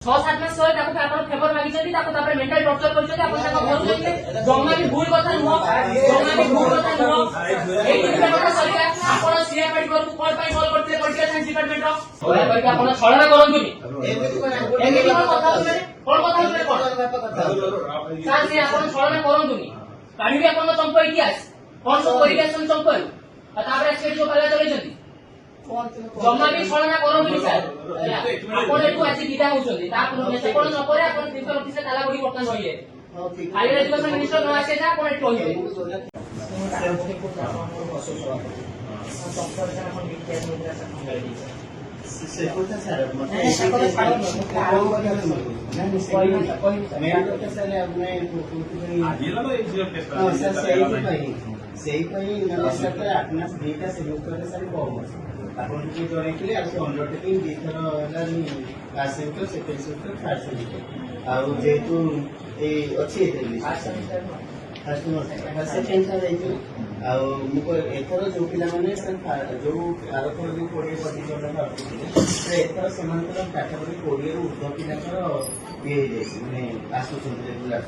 6-7 ମାସ ତଳେ ତାକୁ ଆପଣ ଫେଭର ମାଗିଛନ୍ତି, ତାକୁ ତାପରେ ମେଣ୍ଟାଲ ଟର୍ଚର କରିଛନ୍ତି, ଆପଣ ତାଙ୍କ ଘରକୁ ଯାଇଥିଲେ। ଜମା ବି ଭୁଲ କଥା ନୁହଁ, ଜମା ବି ଭୁଲ କଥା ନୁହଁ। ଏଇ ଦୁଇଟା କଥା ସରିଲା। ଆପଣ ସିଆରପିଏଫ ଘରକୁ କଣ ପାଇଁ କଲ୍ କରିଥିଲେ? ପଲିଟିକାଲ ସାଇନ୍ସ ଡିପାର୍ଟମେଣ୍ଟର ଦୟାକରି ଆପଣ ଛଳନା କରନ୍ତୁନି। ଏମିତି କଣ କଥା ହଉଥିଲେ? କଣ କଥା ହଉଥିଲେ? କଣ ସାର୍ ସେ ଆପଣ ଛଳନା କରନ୍ତୁନି। କାଢିବି ଆପଣଙ୍କ ଚମ୍ପ ଇତିହାସ କଣ ସବୁ କରିକି ଆସିଛନ୍ତି ଚମ୍ପରୁ, ଆଉ ତାପରେ ଆସିକି ଯୋଉ ପାଲା ଚଲେଇଛନ୍ତି। ଜମା ବି ଛଳନା କରନ୍ତୁନି ସାର୍। ଆପଣ ଏଠୁ ଆସି ବିଦା ହଉଛନ୍ତି, ସେପଟ ନପରେ ଆପଣ ପ୍ରିନ୍ସିପାଲ ଅଫିସରେ ତାଲା ପଡି ବର୍ତ୍ତମାନ ରହିବେ। ହାଇଅର ଏଜୁକେସନ ମିନିଷ୍ଟର ନ ଆସିଲେ ଯା ଆପଣ ଏଠୁ ରହିବେ। ଆପଣ ଟିକେ ଜଣେଇଥିଲେ ଆଉ ଅଣ୍ଡରଟେକିଂ ଦୁଇଥର ହେଲାନି, first semester, second semester, third semester. ଆଉ ଯେହେତୁ ଏଇ ଅଛି ସେକେଣ୍ଡ ଥର ଯାଇଥିଲି। ଆଉ ମୁଁ ଏଥର ଯୋଉ ପିଲାମାନେ ଯୋଉ ଆରଥର ଯୋଉ 20-25 ଜଣ ଆସୁଥିଲେ, ଏଥର ସେମାନଙ୍କର ପାଖାପାଖି 20ରୁ ଉର୍ଦ୍ଧ୍ୱ ପିଲାଙ୍କର ଇଏ ହେଇଯାଇଛି, ମାନେ ଆସୁଛନ୍ତି ରେଗୁଲାର।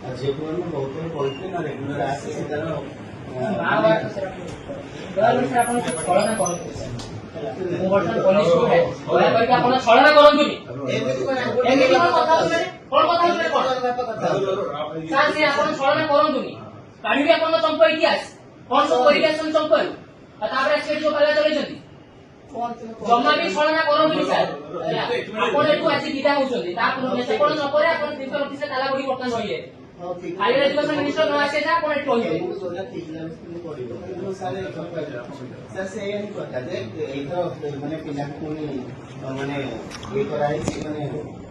ଆଉ ଝିଅ ପିଲାମାନେ ବହୁତ ଥର କହିଥିଲେ ନା ରେଗୁଲାର ଆସେ, ସେ ତାର ଆପଣ ଛଳନା କରନ୍ତୁନି। ଏମିତି କଣ କଥା ହଉଥିଲେ? କଣ କଥା ହଉଥିଲେ? କଣ ସାର୍ ସେ ଆପଣ ଛଳନା କରନ୍ତୁନି। କାଢିବି ଆପଣଙ୍କ ଚମ୍ପ ଇତିହାସ କଣ ସବୁ କରିକି ଆସିଛନ୍ତି ଚମ୍ପରୁ, ଆଉ ତାପରେ ଆସିକି ଯୋଉ ପାଲା ଚଲେଇଛନ୍ତି। ଜମା ବି ଛଳନା କରନ୍ତୁନି ସାର୍। ଆପଣ ଏଠୁ ଆସି ବିଦା ହଉଛନ୍ତି, ସେପଟ ନପରେ ଆପଣ ପ୍ରିନ୍ସିପାଲ ଅଫିସରେ ତାଲା ପଡି ବର୍ତ୍ତମାନ ରହିବେ। ହାଇଅର ଏଜୁକେସନ ମିନିଷ୍ଟର ନ ଆସିଲେ ଯା ଆପଣ ଏଠୁ ରହିବେ। ସାର୍ ସେଇଆ ହିଁ କଥା ଯେ ଏଇଥର ମାନେ ପିଲାଙ୍କୁ ପୁଣି ମାନେ ଇଏ କରାହେଇଛି, ମାନେ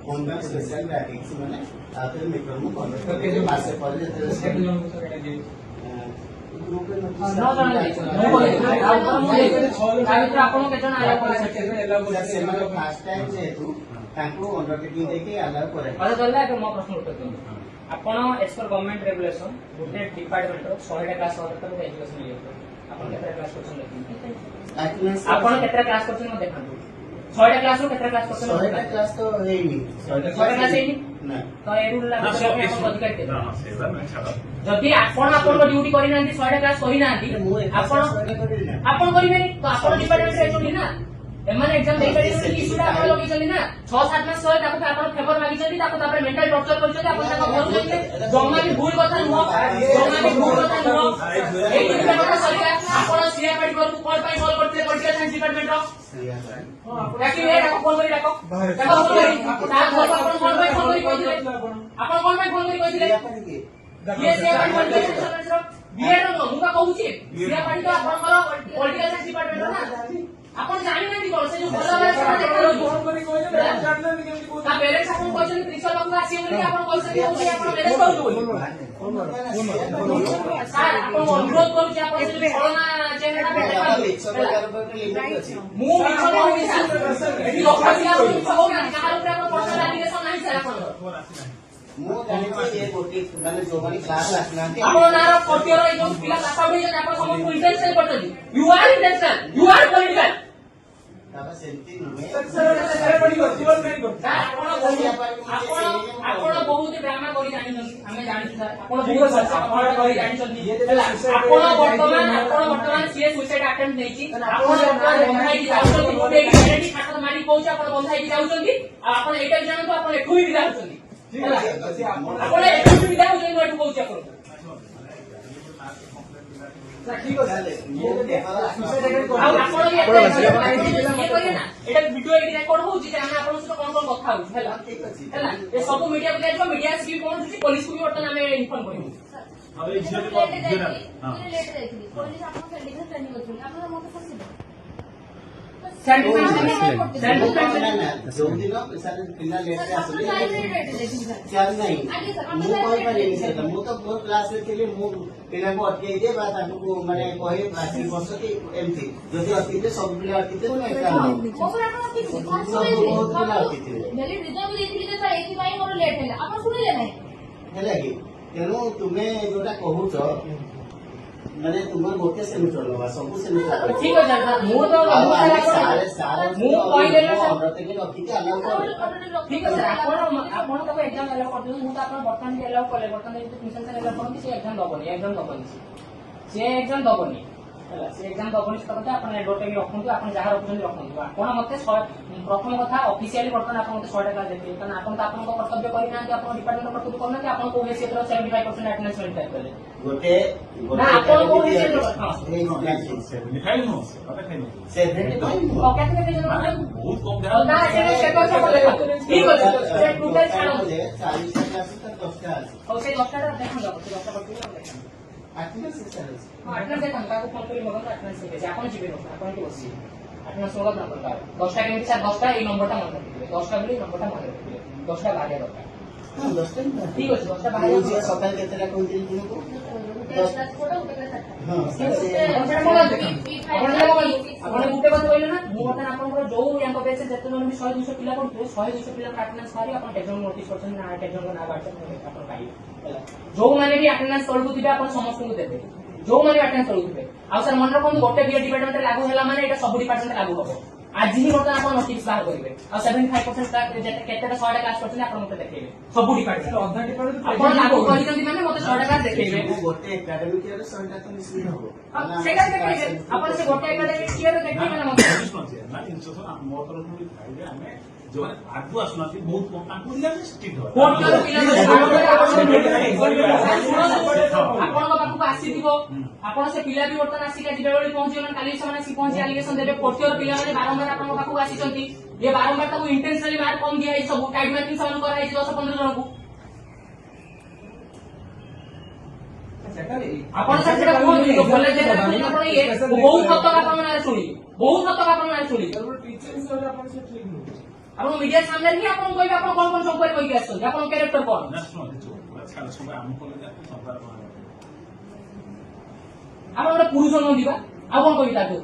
ଫୋନ୍ ପାଇଁ ସ୍ପେଶାଲ ବ୍ୟାଟିଂସ୍ ମାନେ ଆଉ ଥରେ ମିଟରକୁ କଣ୍ଡକ୍ଟ କରିବେ ମାସେ ପରେ ଯେତେବେଳେ ସେମାନେ ଫାର୍ଷ୍ଟ ଟାଇମ୍ ଯେହେତୁ ତାଙ୍କୁ ଅଣ୍ଡରଟେକିଂ ଦେଇକି ଆଲାଉ କରାଯାଏ। ମୋ ପ୍ରଶ୍ନ ଉତ୍ତର ଦିଅନ୍ତୁ। ଆପଣ ଏଜ ପର ଗଭର୍ଣ୍ଣମେଣ୍ଟ ରେଗୁଲେସନ ଗୋଟେ ଡିପାର୍ଟମେଣ୍ଟର 100ଟା କ୍ଲାସ ହବାକୁ ଏଜୁକେସନ ଇଏ ଆପଣ କେତେ କ୍ଲାସ କରୁଛନ୍ତି? ଆପଣ କେତେ କ୍ଲାସ କରୁଛନ୍ତି ମୁଁ ଦେଖନ୍ତୁ। 6ଟା କ୍ଲାସରୁ କେତେ କ୍ଲାସ କରୁଛନ୍ତି? 6ଟା କ୍ଲାସ ତ ହେଇନି। 6ଟା କ୍ଲାସ ହେଇନି ତ ଏ ରୁଲ ଲାଗୁ ଅଧିକାର କେତେ? ଯଦି ଆପଣ ଆପଣଙ୍କ ଡ୍ୟୁଟି କରିନାହାନ୍ତି, 6ଟା କ୍ଲାସ କରିନାହାନ୍ତି, ଆପଣ କରିବେନି ତ ଆପଣ ଡିପାର୍ଟମେଣ୍ଟରେ ଅଛନ୍ତି ନା। ଏମାନେ ଏକ୍ସାମ ଦେଇପାରିବେନି, ଇସ୍ୟୁଟା ଆପଣ ଲଗେଇଛନ୍ତି ନା। 6-7 ମାସ ତଳେ ତାକୁ ଆପଣ ଫେଭର ମାଗିଛନ୍ତି, ତାକୁ ତାପରେ ମେଣ୍ଟାଲ ଟର୍ଚର କରିଛନ୍ତି, ଆପଣ ତାଙ୍କ ଘରକୁ ଯାଇଥିଲେ। ଜମା ବି ଭୁଲ କଥା ନୁହଁ, ଜମା ବି ଭୁଲ କଥା ନୁହଁ। ଏଇ ଦୁଇଟା କଥା ସରିଲା। ଆପଣ ସିଆରପିଏଫ ଘରକୁ କଣ ପାଇଁ କଲ୍ କରିଥିଲେ? ପଲିଟିକାଲ ସାଇନ୍ସ ଡିପାର୍ଟମେଣ୍ଟର ଡାକିବେ, ଫୋନ କରି ଡାକ। ଆପଣ କଣ ପାଇଁ ଫୋନ କରି କହିଥିଲେ? ଆପଣ କଣ ପାଇଁ ଫୋନ କରି କହିଥିଲେ? ବିଏଡ ନୁହଁ, ମୁଁ ବା କହୁଛି ସିଆରପିଏଫ ତ ଆପଣଙ୍କର ପଲିଟିକାଲ ସାଇନ୍ସ ଡିପାର୍ଟମେଣ୍ଟର ନା। ଆପଣ ଜାଣିନାହାନ୍ତି କଣ? ସେ ଯୋଉ ଭଲ ପ୍ୟାରେଣ୍ଟସ ଆପଣ କହିଛନ୍ତି ପ୍ରିନ୍ସିପାଲ ପାଖକୁ ଆସିବେ ବୋଲି, ଆପଣ କହିଛନ୍ତି ଆପଣ ମ୍ୟାରେଜ କରୁଛୁ ବୋଲି। ସାର୍ ଆପଣଙ୍କୁ ଅନୁରୋଧ କରୁଛି, ଆପଣ ସେ ଯୋଉ ଛଳନା ଚେହେରାଟା ମୁଁ ମିଛ କହୁନି ସାର୍। ଏଠି ଲୋକ ପିଲା ମିଛ କହୁନାହାନ୍ତି, କାହାର ଉପରେ ଆପଣ ପର୍ସନାଲ ଆଲିଗେସନ ନାହିଁ ସାର୍ ଆପଣଙ୍କର। ମୁଁ ଜାଣିଛି ମାନେ ଯୋଉମାନେ କ୍ଲାସ ଆସିନାହାନ୍ତି ଆପଣ ନାର ପଟିଅର ଏଇ ଯୋଉ ପିଲା ପାଠ ପଢିଛନ୍ତି, ଆପଣ ସମସ୍ତଙ୍କୁ ଇଣ୍ଟେନସନାଲ କରୁଛନ୍ତି। You are intentional, you are political. ସେମିତି ନୁହେଁ। ଆପଣ ବହୁତ ଡ୍ରାମା କରି ଜାଣିଛନ୍ତି, ଆମେ ଜାଣିଛୁ ସାର୍। ଆପଣ ବହୁତ କରି ଜାଣିଛନ୍ତି। ଆପଣ ବର୍ତ୍ତମାନ ସିଏ ସୁଇସାଇଡ୍ ଆଟେମ୍ପ୍ଟ ନେଇଛି, ଆପଣ ବର୍ତ୍ତମାନ ବନ୍ଧା ହେଇକି ଯାଉଛନ୍ତି। ମୁଁ ଏଇଠି ଖାଟ ମାରି କହୁଛି, ଆପଣ ବନ୍ଧା ହେଇକି ଯାଉଛନ୍ତି। ଆଉ ଆପଣ ଏଇଟା ବି ଜାଣନ୍ତୁ, ଆପଣ ଏଠୁ ବି ବିଦା ହଉଛନ୍ତି। ଆପଣ ଏଠୁ ବି ବିଦା ହଉଛନ୍ତି, ମୁଁ ଏଠୁ କହୁଛି ଆପଣଙ୍କୁ। ଠିକ ଅଛି, ଆପଣ ଇଏ କରିବେ ନା। ଏଇଟା ଭିଡିଓ ଏଇଠି ରେକର୍ଡ ହଉଛି ଯେ ଆମେ ଆପଣଙ୍କ ସହିତ କଣ କଣ କଥା ହଉଛି ହେଲା। ଏ ସବୁ ମିଡିଆକୁ ଦିଆଯିବ, ମିଡିଆ ଆସିକି କଣ ହଉଛି, ପୋଲିସକୁ ବି ବର୍ତ୍ତମାନ ଆମେ ଇନଫର୍ମ କରିବୁ। ଯୋଉଦିନ ପିଲା ଲେଟରେ ଆସିଲେ ନାହିଁ, ମୁଁ କହିପାରିବିନି ସେଇଟା। ମୁଁ ତ ମୋର କ୍ଲାସରେ ଥିଲି, ମୁଁ ପିଲାଙ୍କୁ ଅଟକେଇ ଦିଏ ବା ତାଙ୍କୁ ମାନେ କହେ ଆସିକି ବସ କି ଏମିତି। ଯଦି ଅଟକିଥିଲେ ସବୁ ପିଲା ଅଟକିଥିଲେ ବହୁତ ପିଲା ଅଟକିଥିଲେ ହେଲା କି। ତେଣୁ ତୁମେ ଯୋଉଟା କହୁଛ ମାନେ ତୁମର ଗୋଟେ ସେମିଷ୍ଟର ନବା ସବୁ ସେମିଷ୍ଟର ଠିକ ଅଛି ସାର୍ ମୁଁ ତ ମୁଁ କହିଦେଲି ଠିକ ଅଛି ଆପଣ ତାକୁ ଏକ୍ଜାମ ଆଲାଉ କରିଦିଅନ୍ତୁ ମୁଁ ତ ଆପଣ ବର୍ତ୍ତମାନ ବି ଆଲାଉ କଲେ ବର୍ତ୍ତମାନ ମିଶନ ସାର୍ ଆଲାଉ କରନ୍ତି ସେ ଏକ୍ଜାମ ଦବନି ସେ ଏକ୍ଜାମ ଦବନି ହେଲା ସେ ଏକ୍ଜାମ ଦବନି ସେ କଥା ଆପଣ ଏଡୋଟେ ବି ରଖନ୍ତୁ ଆପଣ ଯାହା ରଖୁଛନ୍ତି ରଖନ୍ତୁ ଆପଣ ମତେ ପ୍ରଥମ କଥା ଅଫିସିଆଲି ବର୍ତ୍ତମାନ ଆପଣ ମତେ 100 ଟଙ୍କା ଦେବେ କାରଣ ଆପଣ ତ ଆପଣଙ୍କ କର୍ତ୍ତବ୍ୟ କରିନାହାନ୍ତି ଆପଣ ଡିପାର୍ଟମେଣ୍ଟ କର୍ତ୍ତବ୍ୟ କରୁନାହାନ୍ତି ଆପଣ କୋଉ ହେସିୟତର 75% ଆଟେଣ୍ଡାନ୍ସ ମେଣ୍ଟେନ୍ କଲେ ଗୋଟେ ନା ଆପଣ କୋଉ ହେସିୟତର ବହୁତ କମ ନା ସେ କଥା ବୋଲେ ଠିକ ଅଛି ସେ ଟୋଟାଲ ଛାଡ଼ 40ଟା କ୍ଲାସ 10ଟା ଅଛି ଆଉ ସେ 10ଟା ଦେଖନ୍ତୁ ସେ 10ଟା କରିଥିଲେ ଦେଖନ୍ତୁ ଆଟେଣ୍ଡାନ୍ସ ଚାଲିଛି ଆଟେଣ୍ଡାନ୍ସ ଦେଖନ୍ତୁ ତାକୁ ଫୋନ କରି ମଗନ୍ତୁ ଆଟେଣ୍ଡାନ୍ସ ନେବେ ଆପଣ ଯିବେ ଆପଣ ଏଠି ବସିବେ ଆଟେଣ୍ଡାନ୍ସ ମଗନ୍ତୁ ନମ୍ବର କାର୍ଡ 10ଟା କେମିତି ସାର୍ 10ଟା ଏଇ ନମ୍ବରଟା ମନେ ରଖିଥିବେ 10ଟା ବୋଲି ନମ୍ବରଟା ମନେ ରଖିଥିବେ 10ଟା ବାହାରିବା ଦରକାର ହଁ 10ଟା ଠିକ ଅଛି 10ଟା ମୁଁ ବାହାରିବା ଝିଅ ସକାଳେ କେତେଟା କହିଥିଲି ତୁମକୁ ହଁ ଆପଣ ଗୋଟେ କଥା କହିଲେ ନା ମୁଁ ବର୍ତ୍ତମାନ ଆପଣଙ୍କର ଯୋଉ ୟାଙ୍କ ବେଚରେ ଯେତେ ଜଣ ବି 100-200 ପିଲା କରୁଥିବେ 100-200 ପିଲା ଆଟେଣ୍ଡାନ୍ସ ବାହାରି ଆପଣ କେତେ ଜଣ ନୋଟିସ୍ କରିଛନ୍ତି ନା କେତେ ଜଣଙ୍କ ନାଁ ବାହାରିଛନ୍ତି ଆପଣ ପାଇବେ ହେଲା ଯୋଉମାନେ ବି ଆଟେଣ୍ଡାନ୍ସ ତଳକୁ ଥିବେ ଆପଣ ସମସ୍ତଙ୍କୁ ଦେବେ ଯୋଉମାନେ ବି ଆଟେଣ୍ଡାନ୍ସ ତଳକୁ ଥିବେ ଆଉ ସାର୍ ମନେ ରଖନ୍ତୁ ଗୋଟେ ବିଏ ଡିପାର୍ଟମେଣ୍ଟରେ ଲାଗୁ ହେଲା ମାନେ ଏଇଟା ସବୁ ଡିପାର୍ଟମେଣ୍ଟ ଲାଗୁ ହବ ଆଜି ହିଁ ବର୍ତ୍ତମାନ ଆପଣ ନୋଟିସ୍ ବାହାର କରିବେ ଆଉ 75% କେତେଟା 100ଟା କ୍ଲାସ କରିଛନ୍ତି ଆପଣ ମତେ ଦେଖେଇବେ ସବୁ ଡିପାର୍ଟମେଣ୍ଟ ଅଧା ଡିପାର୍ଟମେଣ୍ଟ ଆପଣ ଲାଗୁ କରିଛନ୍ତି ମାନେ ମତେ 100ଟା କ୍ଲାସ ଦେଖେଇବେ ଗୋଟେ ଏକାଡେମିକ ଇୟର 100ଟା ତ ନିଶ୍ଚିତ ହବ ସେଇଟା ଦେଖେଇବେ ଆପଣ ସେ ଗୋଟେ ଏକାଡେମିକ ଇୟର ଦେଖେଇବେ ନା ମତେ ନା ଜିନିଷ ତ ମୋ ତରଫରୁ ବି ଖାଇବେ ଆମେ ଯୋଉମାନେ ଆଗକୁ ଆସୁନାହାନ୍ତି ବହୁତ କମ ତାଙ୍କୁ ଦିଆ ଷ୍ଟ୍ରିକ୍ଟ ହବ କୋର୍ଟର ଆପଣଙ୍କ ପାଖକୁ ଆସିଥିବ ଆପଣ ସେ ପିଲା ବି ବର୍ତ୍ତମାନ ଆସିକି ଆଜି ବେଳବେଳେ ପହଞ୍ଚିଗଲେଣି କାଲି ସେମାନେ ଆସିକି ପହଞ୍ଚି ଆଲିଗେସନ ଦେବେ କୋର୍ଟର ପିଲାମାନେ ବାରମ୍ବାର ଆପଣଙ୍କ ପାଖକୁ ଆସିଛନ୍ତି ଇଏ ବାରମ୍ବାର ତାକୁ ଇଣ୍ଟେନସନାଲି ମାର୍କ କମ ଦିଆଯାଇଛି ସବୁ ଟାଇମ ମାର୍କିଂ ସେମାନଙ୍କୁ କରାଯାଇଛି 10-15 ଜଣଙ୍କୁ ଆପଣ ସାର୍ ସେଟା କୁହନ୍ତୁ ଭଲ ଆପଣ ଇଏ ବହୁତ ହତକ ଆପଣଙ୍କ ନାଁରେ ଶୁଣିଲି ବହୁତ ହତକ ଆପଣଙ୍କ ନାଁରେ ଶୁଣିଲି ଆପଣ ମିଡିଆ ସାମ୍ନାରେ ହିଁ ଆପଣଙ୍କୁ କହିବେ ଆପଣ କଣ କଣ ସବୁ କହିକି ଆସୁଛନ୍ତି ଆପଣଙ୍କ କ୍ୟାରେକ୍ଟର କଣ ଆପଣ ଗୋଟେ ପୁରୁଷ ନୁହଁ ଯିବା ଆଉ କଣ କହିବି ତାକୁ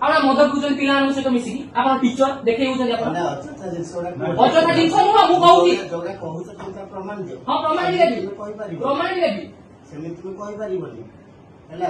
ଆପଣ ମଦ ପିଉଛନ୍ତି ପିଲାମାନଙ୍କ ସହିତ ମିଶିକି ଆପଣ ଟିଚର ଦେଖେଇ ହଉଛନ୍ତି ଆପଣ ଅଯଥା ଜିନିଷ ଅଯଥା ଜିନିଷ ନୁହଁ ମୁଁ କହୁଛି ଯୋଉଟା କହୁଛ ତୁମେ ପ୍ରମାଣ ଦିଅ ହଁ ପ୍ରମାଣ ବି ଦେବି କହିପାରିବ ପ୍ରମାଣ ବି ଦେବି ସେମିତି ତୁମେ କହିପାରିବନି ହେଲା